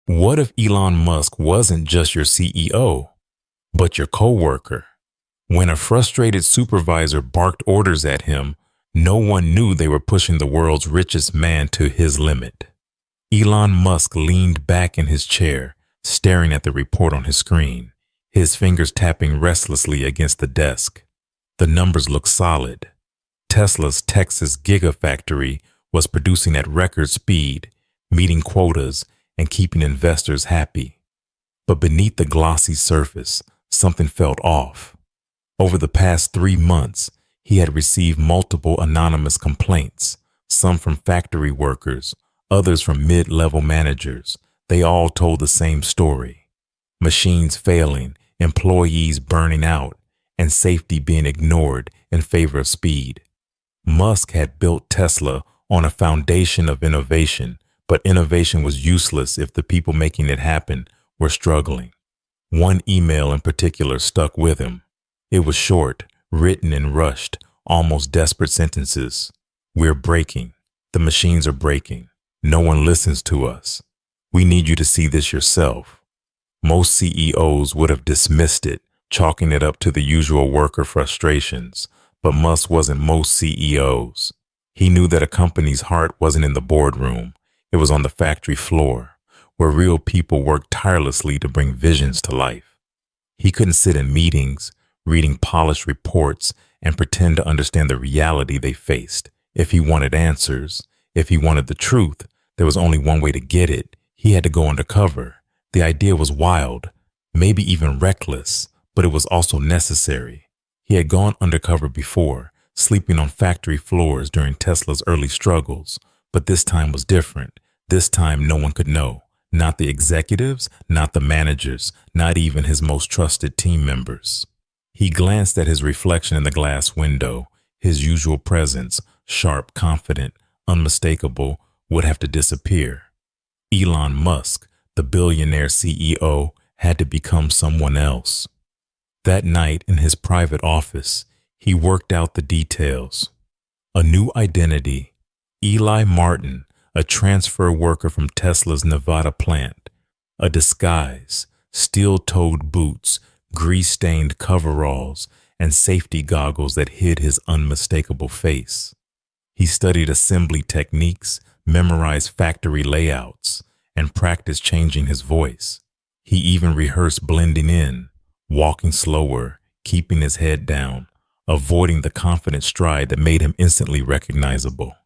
What if Elon Musk wasn't just your CEO, but your coworker? When a frustrated supervisor barked orders at him, no one knew they were pushing the world's richest man to his limit. Elon Musk leaned back in his chair, staring at the report on his screen, his fingers tapping restlessly against the desk. The numbers looked solid. Tesla's Texas Gigafactory was producing at record speed, meeting quotas and keeping investors happy. But beneath the glossy surface, something felt off. Over the past 3 months, he had received multiple anonymous complaints, some from factory workers, others from mid-level managers. They all told the same story: machines failing, employees burning out, and safety being ignored in favor of speed. Musk had built Tesla on a foundation of innovation, but innovation was useless if the people making it happen were struggling. One email in particular stuck with him. It was short, written in rushed, almost desperate sentences. "We're breaking. The machines are breaking. No one listens to us. We need you to see this yourself." Most CEOs would have dismissed it, chalking it up to the usual worker frustrations, but Musk wasn't most CEOs. He knew that a company's heart wasn't in the boardroom. It was on the factory floor, where real people worked tirelessly to bring visions to life. He couldn't sit in meetings, reading polished reports, and pretend to understand the reality they faced. If he wanted answers, if he wanted the truth, there was only one way to get it. He had to go undercover. The idea was wild, maybe even reckless, but it was also necessary. He had gone undercover before, sleeping on factory floors during Tesla's early struggles, but this time was different. This time no one could know. Not the executives, not the managers, not even his most trusted team members. He glanced at his reflection in the glass window. His usual presence, sharp, confident, unmistakable, would have to disappear. Elon Musk, the billionaire CEO, had to become someone else. That night in his private office, he worked out the details. A new identity. Eli Martin, a transfer worker from Tesla's Nevada plant. A disguise, steel-toed boots, grease-stained coveralls, and safety goggles that hid his unmistakable face. He studied assembly techniques, memorized factory layouts, and practiced changing his voice. He even rehearsed blending in, walking slower, keeping his head down, avoiding the confident stride that made him instantly recognizable.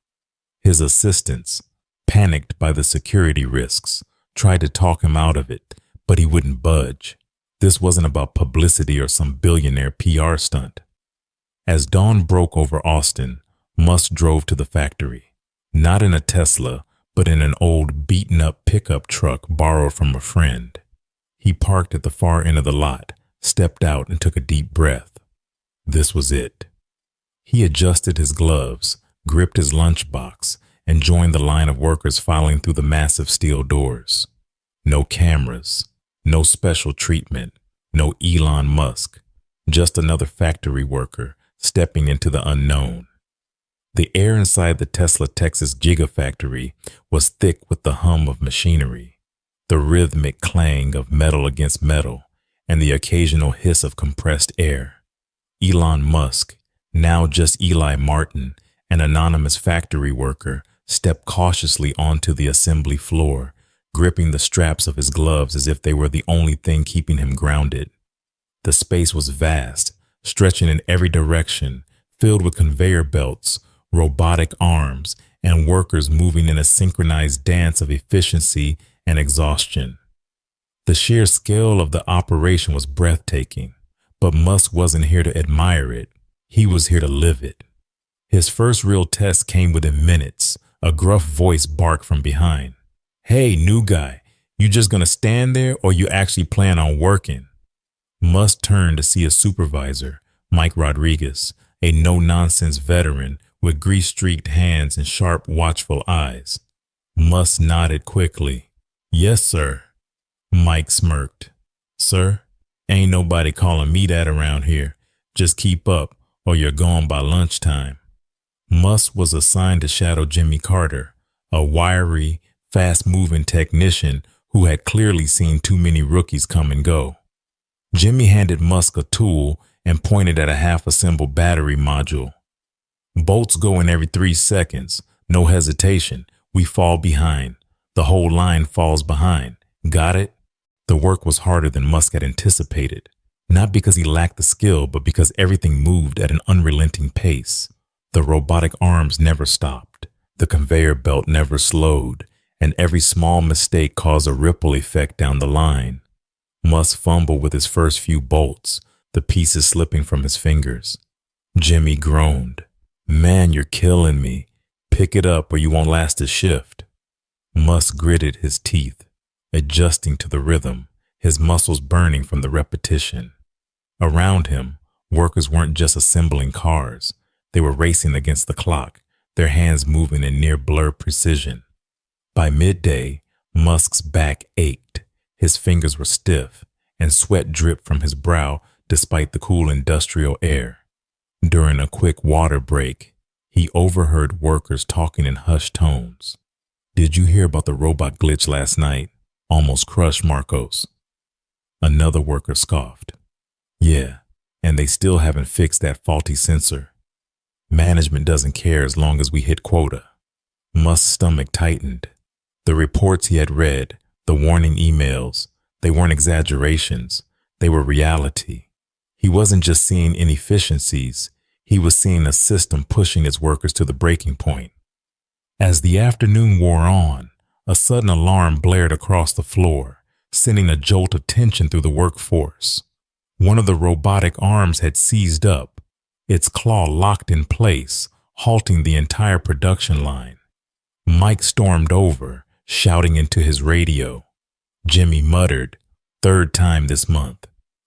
His assistants, panicked by the security risks, tried to talk him out of it, but he wouldn't budge. This wasn't about publicity or some billionaire PR stunt. As dawn broke over Austin, Musk drove to the factory, not in a Tesla, but in an old beaten-up pickup truck borrowed from a friend. He parked at the far end of the lot, stepped out, and took a deep breath. This was it. He adjusted his gloves, gripped his lunchbox, and joined the line of workers filing through the massive steel doors. No cameras, no special treatment, no Elon Musk, just another factory worker stepping into the unknown. The air inside the Tesla Texas Gigafactory was thick with the hum of machinery, the rhythmic clang of metal against metal, and the occasional hiss of compressed air. Elon Musk, now just Eli Martin, an anonymous factory worker, stepped cautiously onto the assembly floor, gripping the straps of his gloves as if they were the only thing keeping him grounded. The space was vast, stretching in every direction, filled with conveyor belts, robotic arms, and workers moving in a synchronized dance of efficiency and exhaustion. The sheer scale of the operation was breathtaking, but Musk wasn't here to admire it. He was here to live it. His first real test came within minutes. A gruff voice barked from behind. "Hey, new guy, you just gonna stand there or you actually plan on working?" Musk turned to see a supervisor, Mike Rodriguez, a no-nonsense veteran with grease-streaked hands and sharp, watchful eyes. Musk nodded quickly. "Yes, sir." Mike smirked. "Sir, ain't nobody calling me that around here. Just keep up or you're gone by lunchtime." Musk was assigned to shadow Jimmy Carter, a wiry, fast-moving technician who had clearly seen too many rookies come and go. Jimmy handed Musk a tool and pointed at a half-assembled battery module. Bolts go in every 3 seconds. No hesitation. We fall behind. The whole line falls behind. Got it? The work was harder than Musk had anticipated. Not because he lacked the skill, but because everything moved at an unrelenting pace. The robotic arms never stopped. The conveyor belt never slowed. And every small mistake caused a ripple effect down the line. Musk fumbled with his first few bolts, the pieces slipping from his fingers. Jimmy groaned. Man, you're killing me. Pick it up or you won't last a shift. Musk gritted his teeth, adjusting to the rhythm, his muscles burning from the repetition. Around him, workers weren't just assembling cars. They were racing against the clock, their hands moving in near blur precision. By midday, Musk's back ached. His fingers were stiff, and sweat dripped from his brow despite the cool industrial air. During a quick water break, he overheard workers talking in hushed tones. Did you hear about the robot glitch last night? Almost crushed Marcos. Another worker scoffed. Yeah, and they still haven't fixed that faulty sensor. Management doesn't care as long as we hit quota. Musk's stomach tightened. The reports he had read, the warning emails, they weren't exaggerations. They were reality. He wasn't just seeing inefficiencies. He was seeing a system pushing its workers to the breaking point. As the afternoon wore on, a sudden alarm blared across the floor, sending a jolt of tension through the workforce. One of the robotic arms had seized up, its claw locked in place, halting the entire production line. Mike stormed over, shouting into his radio. Jimmy muttered, "Third time this month.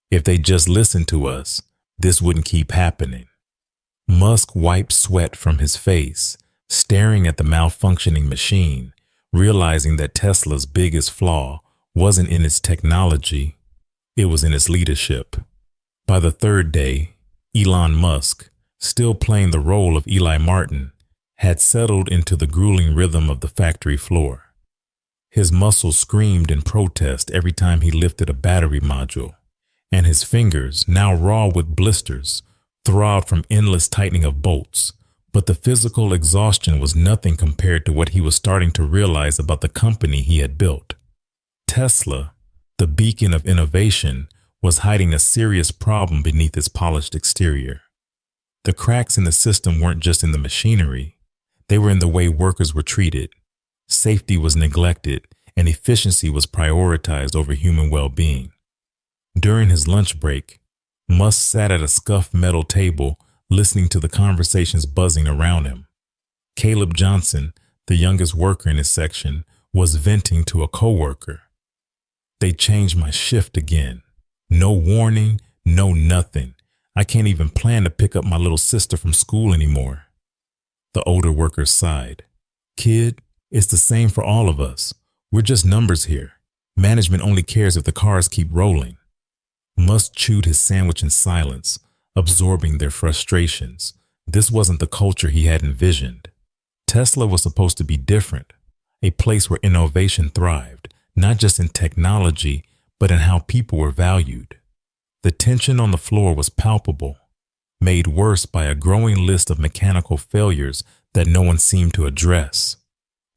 If they just listened to us, this wouldn't keep happening." Musk wiped sweat from his face, staring at the malfunctioning machine, realizing that Tesla's biggest flaw wasn't in its technology, it was in its leadership. By the third day, Elon Musk, still playing the role of Eli Martin, had settled into the grueling rhythm of the factory floor. His muscles screamed in protest every time he lifted a battery module, and his fingers, now raw with blisters, throbbed from endless tightening of bolts. But the physical exhaustion was nothing compared to what he was starting to realize about the company he had built. Tesla, the beacon of innovation, was hiding a serious problem beneath its polished exterior. The cracks in the system weren't just in the machinery, they were in the way workers were treated. Safety was neglected, and efficiency was prioritized over human well-being. During his lunch break, Musk sat at a scuffed metal table, listening to the conversations buzzing around him. Caleb Johnson, the youngest worker in his section, was venting to a coworker. "They changed my shift again. No warning, no nothing. I can't even plan to pick up my little sister from school anymore." The older worker sighed. "Kid, it's the same for all of us. We're just numbers here. Management only cares if the cars keep rolling." Musk chewed his sandwich in silence, absorbing their frustrations. This wasn't the culture he had envisioned. Tesla was supposed to be different, a place where innovation thrived, not just in technology, but in how people were valued. The tension on the floor was palpable, made worse by a growing list of mechanical failures that no one seemed to address.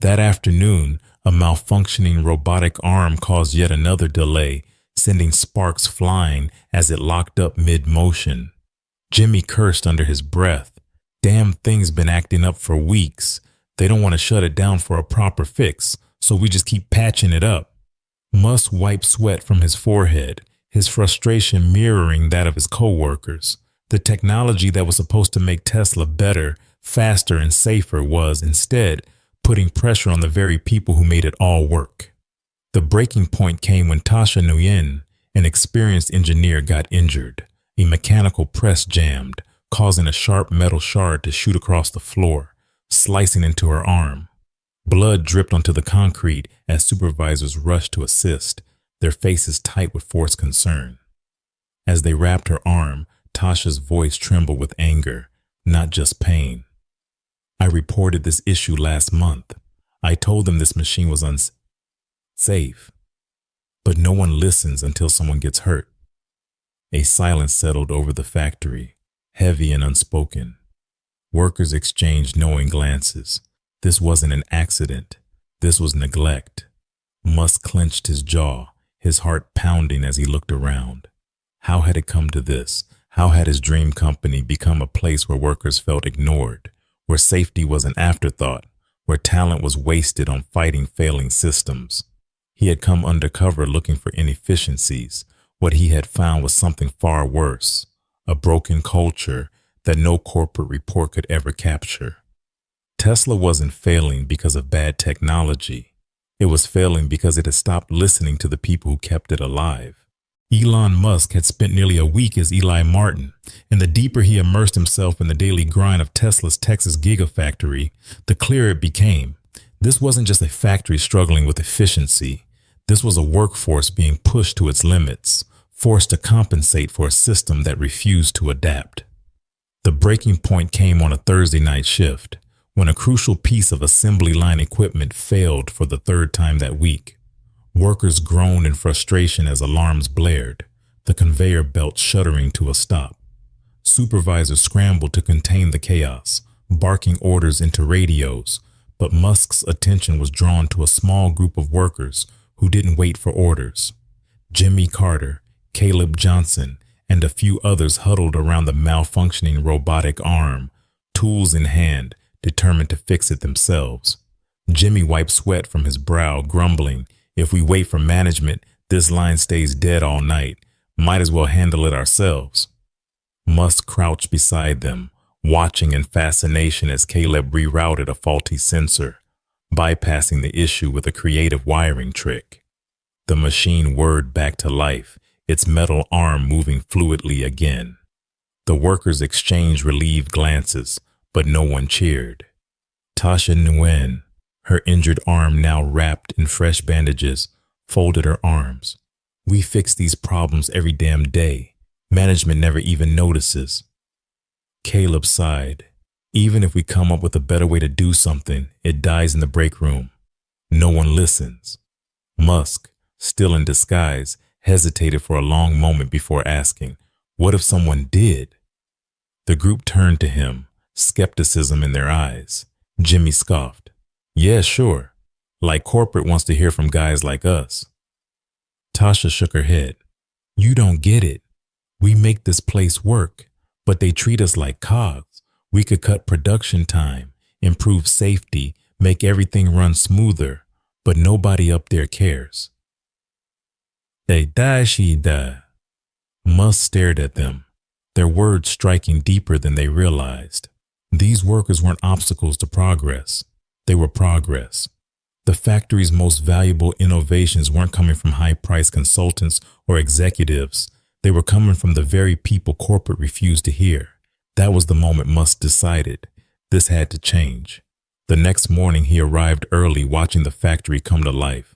That afternoon, a malfunctioning robotic arm caused yet another delay, sending sparks flying as it locked up mid-motion. Jimmy cursed under his breath. "Damn thing's been acting up for weeks. They don't want to shut it down for a proper fix, so we just keep patching it up." Musk wiped sweat from his forehead, his frustration mirroring that of his co-workers. The technology that was supposed to make Tesla better, faster, and safer was, instead, putting pressure on the very people who made it all work. The breaking point came when Tasha Nguyen, an experienced engineer, got injured. A mechanical press jammed, causing a sharp metal shard to shoot across the floor, slicing into her arm. Blood dripped onto the concrete as supervisors rushed to assist, their faces tight with forced concern. As they wrapped her arm, Tasha's voice trembled with anger, not just pain. "I reported this issue last month. I told them this machine was unsafe. but no one listens until someone gets hurt. A silence settled over the factory, heavy and unspoken. Workers exchanged knowing glances. This wasn't an accident. This was neglect. Musk clenched his jaw, his heart pounding as he looked around. How had it come to this? How had his dream company become a place where workers felt ignored, where safety was an afterthought, where talent was wasted on fighting failing systems? He had come undercover looking for inefficiencies. What he had found was something far worse, a broken culture that no corporate report could ever capture. Tesla wasn't failing because of bad technology. It was failing because it had stopped listening to the people who kept it alive. Elon Musk had spent nearly a week as Eli Martin, and the deeper he immersed himself in the daily grind of Tesla's Texas Gigafactory, the clearer it became. This wasn't just a factory struggling with efficiency. This was a workforce being pushed to its limits, forced to compensate for a system that refused to adapt. The breaking point came on a Thursday night shift, when a crucial piece of assembly line equipment failed for the third time that week. Workers groaned in frustration as alarms blared, the conveyor belt shuddering to a stop. Supervisors scrambled to contain the chaos, barking orders into radios, but Musk's attention was drawn to a small group of workers who didn't wait for orders. Jimmy Carter, Caleb Johnson, and a few others huddled around the malfunctioning robotic arm, tools in hand, determined to fix it themselves. Jimmy wiped sweat from his brow, grumbling, "If we wait for management, this line stays dead all night. Might as well handle it ourselves." Musk crouched beside them, watching in fascination as Caleb rerouted a faulty sensor, bypassing the issue with a creative wiring trick. The machine whirred back to life, its metal arm moving fluidly again. The workers exchanged relieved glances, but no one cheered. Tasha Nguyen, her injured arm now wrapped in fresh bandages, folded her arms. "We fix these problems every damn day. Management never even notices." Caleb sighed. "Even if we come up with a better way to do something, it dies in the break room. No one listens." Musk, still in disguise, hesitated for a long moment before asking, "What if someone did?" The group turned to him, skepticism in their eyes. Jimmy scoffed. "Yeah, sure. Like corporate wants to hear from guys like us." Tasha shook her head. "You don't get it. We make this place work, but they treat us like cogs. We could cut production time, improve safety, make everything run smoother, but nobody up there cares." "They die, she die." Musk stared at them, their words striking deeper than they realized. These workers weren't obstacles to progress. They were progress. The factory's most valuable innovations weren't coming from high-priced consultants or executives. They were coming from the very people corporate refused to hear. That was the moment Musk decided. This had to change. The next morning he arrived early, watching the factory come to life.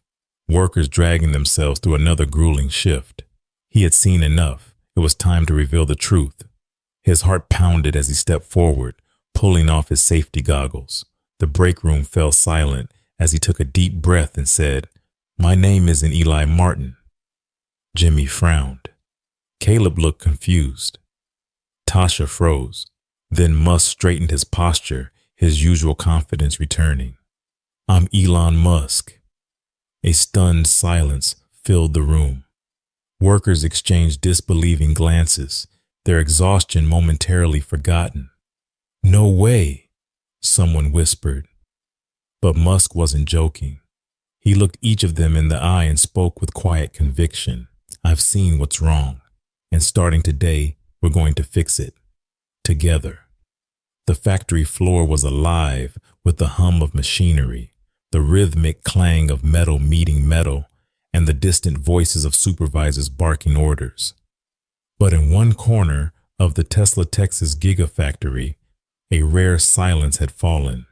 Workers dragging themselves through another grueling shift. He had seen enough. It was time to reveal the truth. His heart pounded as he stepped forward, pulling off his safety goggles. The break room fell silent as he took a deep breath and said, "My name isn't Eli Martin." Jimmy frowned. Caleb looked confused. Tasha froze. Then Musk straightened his posture, his usual confidence returning. "I'm Elon Musk." A stunned silence filled the room. Workers exchanged disbelieving glances, their exhaustion momentarily forgotten. "No way," someone whispered. But Musk wasn't joking. He looked each of them in the eye and spoke with quiet conviction. "I've seen what's wrong, and starting today, we're going to fix it. Together." The factory floor was alive with the hum of machinery, the rhythmic clang of metal meeting metal, and the distant voices of supervisors barking orders. But in one corner of the Tesla Texas Gigafactory, a rare silence had fallen.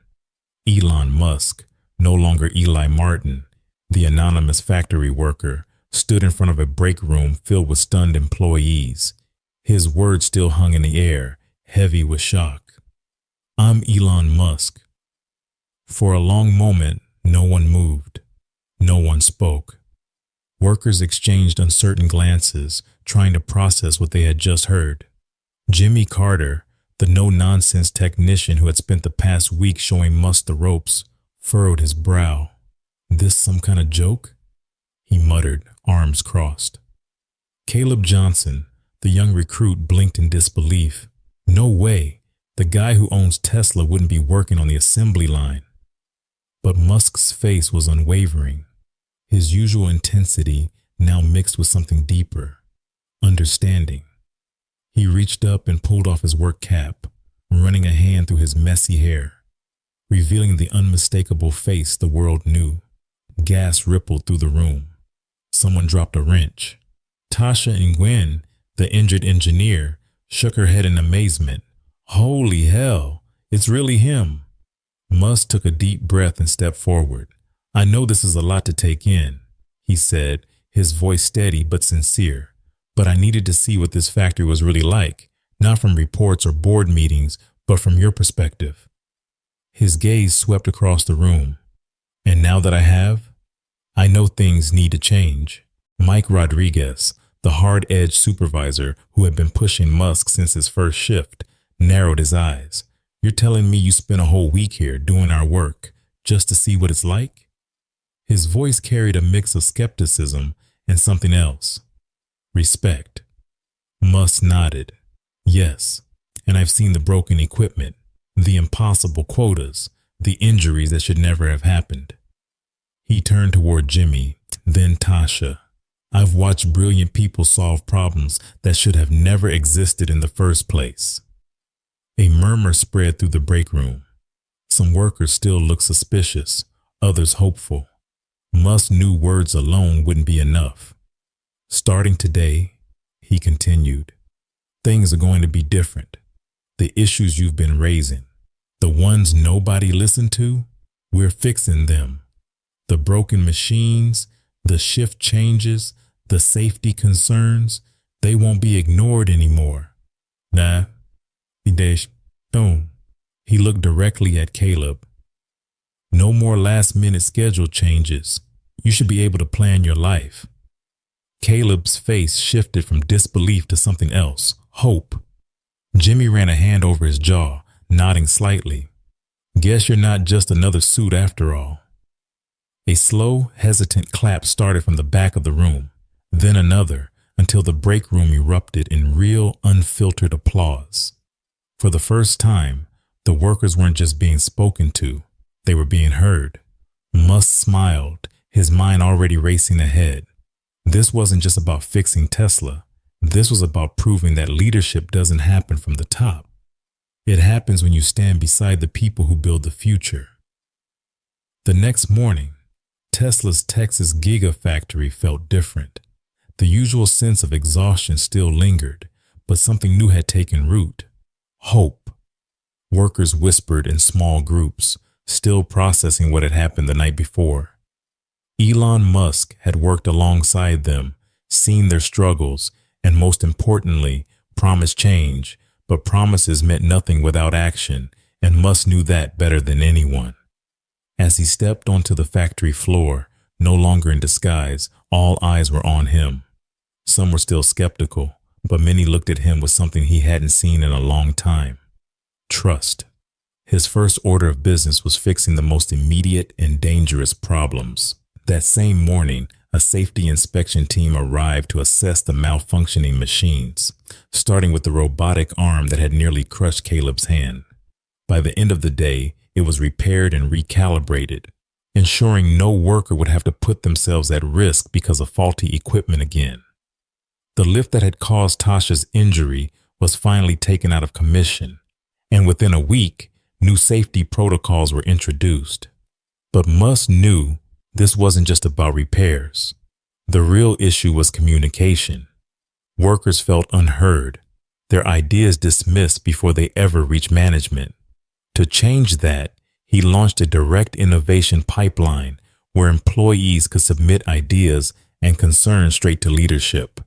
Elon Musk, no longer Eli Martin, the anonymous factory worker, stood in front of a break room filled with stunned employees. His words still hung in the air, heavy with shock. "I'm Elon Musk." For a long moment, no one moved. No one spoke. Workers exchanged uncertain glances, trying to process what they had just heard. Jimmy Carter, the no-nonsense technician who had spent the past week showing Musk the ropes, furrowed his brow. "This some kind of joke?" he muttered, arms crossed. Caleb Johnson, the young recruit, blinked in disbelief. No way. The guy who owns Tesla wouldn't be working on the assembly line. But Musk's face was unwavering, his usual intensity now mixed with something deeper, understanding. He reached up and pulled off his work cap, running a hand through his messy hair, revealing the unmistakable face the world knew. Gas rippled through the room. Someone dropped a wrench. Tasha Nguyen, the injured engineer, shook her head in amazement. "Holy hell, it's really him." Musk took a deep breath and stepped forward. "I know this is a lot to take in," he said, his voice steady but sincere. "But I needed to see what this factory was really like, not from reports or board meetings, but from your perspective." His gaze swept across the room. "And now that I have, I know things need to change." Mike Rodriguez, the hard-edged supervisor who had been pushing Musk since his first shift, narrowed his eyes. "You're telling me you spent a whole week here doing our work just to see what it's like?" His voice carried a mix of skepticism and something else. Respect. Musk nodded. "Yes, and I've seen the broken equipment, the impossible quotas, the injuries that should never have happened." He turned toward Jimmy, then Tasha. "I've watched brilliant people solve problems that should have never existed in the first place." A murmur spread through the break room. Some workers still looked suspicious, others hopeful. Musk knew words alone wouldn't be enough. "Starting today," he continued, "things are going to be different. The issues you've been raising, the ones nobody listened to, we're fixing them. The broken machines, the shift changes, the safety concerns, they won't be ignored anymore." "Nah, boom." He looked directly at Caleb. "No more last-minute schedule changes. You should be able to plan your life." Caleb's face shifted from disbelief to something else, hope. Jimmy ran a hand over his jaw, nodding slightly. "Guess you're not just another suit after all." A slow, hesitant clap started from the back of the room, then another, until the break room erupted in real, unfiltered applause. For the first time, the workers weren't just being spoken to, they were being heard. Musk smiled, his mind already racing ahead. This wasn't just about fixing Tesla. This was about proving that leadership doesn't happen from the top. It happens when you stand beside the people who build the future. The next morning, Tesla's Texas Gigafactory felt different. The usual sense of exhaustion still lingered, but something new had taken root. Hope. Workers whispered in small groups, still processing what had happened the night before. Elon Musk had worked alongside them, seen their struggles, and most importantly, promised change, but promises meant nothing without action, and Musk knew that better than anyone. As he stepped onto the factory floor, no longer in disguise, all eyes were on him. Some were still skeptical, but many looked at him with something he hadn't seen in a long time. Trust. His first order of business was fixing the most immediate and dangerous problems. That same morning, a safety inspection team arrived to assess the malfunctioning machines, starting with the robotic arm that had nearly crushed Caleb's hand. By the end of the day, it was repaired and recalibrated, ensuring no worker would have to put themselves at risk because of faulty equipment again. The lift that had caused Tasha's injury was finally taken out of commission, and within a week, new safety protocols were introduced. But Musk knew this wasn't just about repairs. The real issue was communication. Workers felt unheard, their ideas dismissed before they ever reached management. To change that, he launched a direct innovation pipeline where employees could submit ideas and concerns straight to leadership.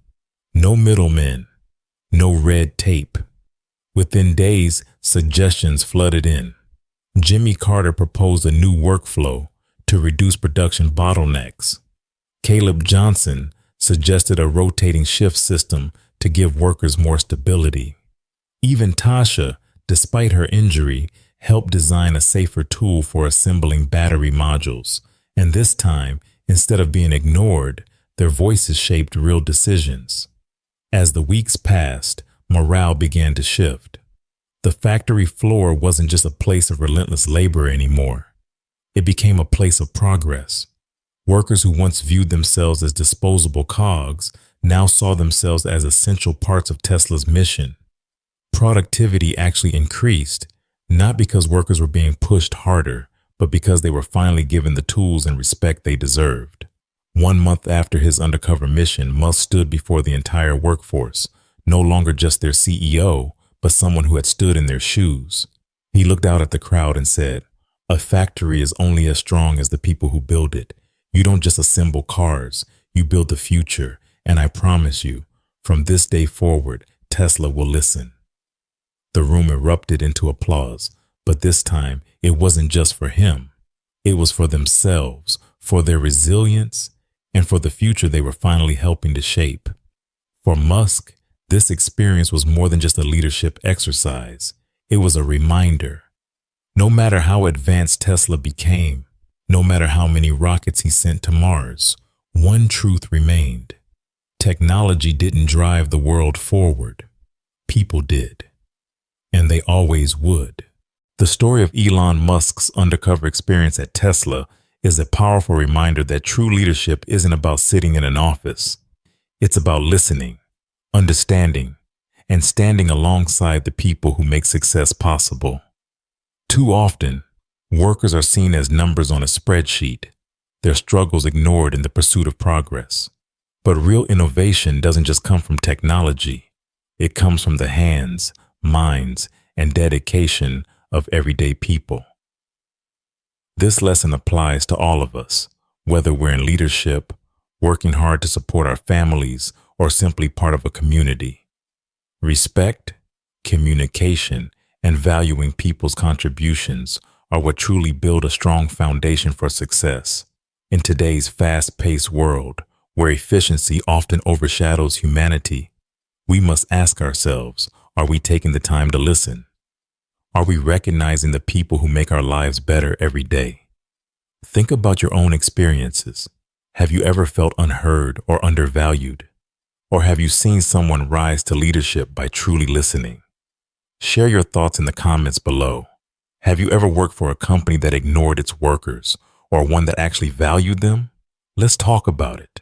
No middlemen, no red tape. Within days, suggestions flooded in. Jimmy Carter proposed a new workflow to reduce production bottlenecks. Caleb Johnson suggested a rotating shift system to give workers more stability. Even Tasha, despite her injury, helped design a safer tool for assembling battery modules. And this time, instead of being ignored, their voices shaped real decisions. As the weeks passed, morale began to shift. The factory floor wasn't just a place of relentless labor anymore. It became a place of progress. Workers who once viewed themselves as disposable cogs now saw themselves as essential parts of Tesla's mission. Productivity actually increased, not because workers were being pushed harder, but because they were finally given the tools and respect they deserved. 1 month after his undercover mission, Musk stood before the entire workforce, no longer just their CEO, but someone who had stood in their shoes. He looked out at the crowd and said, "A factory is only as strong as the people who build it. You don't just assemble cars, you build the future, and I promise you, from this day forward, Tesla will listen." The room erupted into applause, but this time it wasn't just for him. It was for themselves, for their resilience, and for the future they were finally helping to shape. For Musk, this experience was more than just a leadership exercise. It was a reminder. No matter how advanced Tesla became, no matter how many rockets he sent to Mars, one truth remained. Technology didn't drive the world forward. People did. And they always would. The story of Elon Musk's undercover experience at Tesla is a powerful reminder that true leadership isn't about sitting in an office. It's about listening, understanding, and standing alongside the people who make success possible. Too often, workers are seen as numbers on a spreadsheet, their struggles ignored in the pursuit of progress. But real innovation doesn't just come from technology. It comes from the hands, minds, and dedication of everyday people. This lesson applies to all of us, whether we're in leadership, working hard to support our families, or simply part of a community. Respect, communication, and valuing people's contributions are what truly build a strong foundation for success. In today's fast-paced world, where efficiency often overshadows humanity, we must ask ourselves, are we taking the time to listen? Are we recognizing the people who make our lives better every day? Think about your own experiences. Have you ever felt unheard or undervalued? Or have you seen someone rise to leadership by truly listening? Share your thoughts in the comments below. Have you ever worked for a company that ignored its workers, or one that actually valued them? Let's talk about it.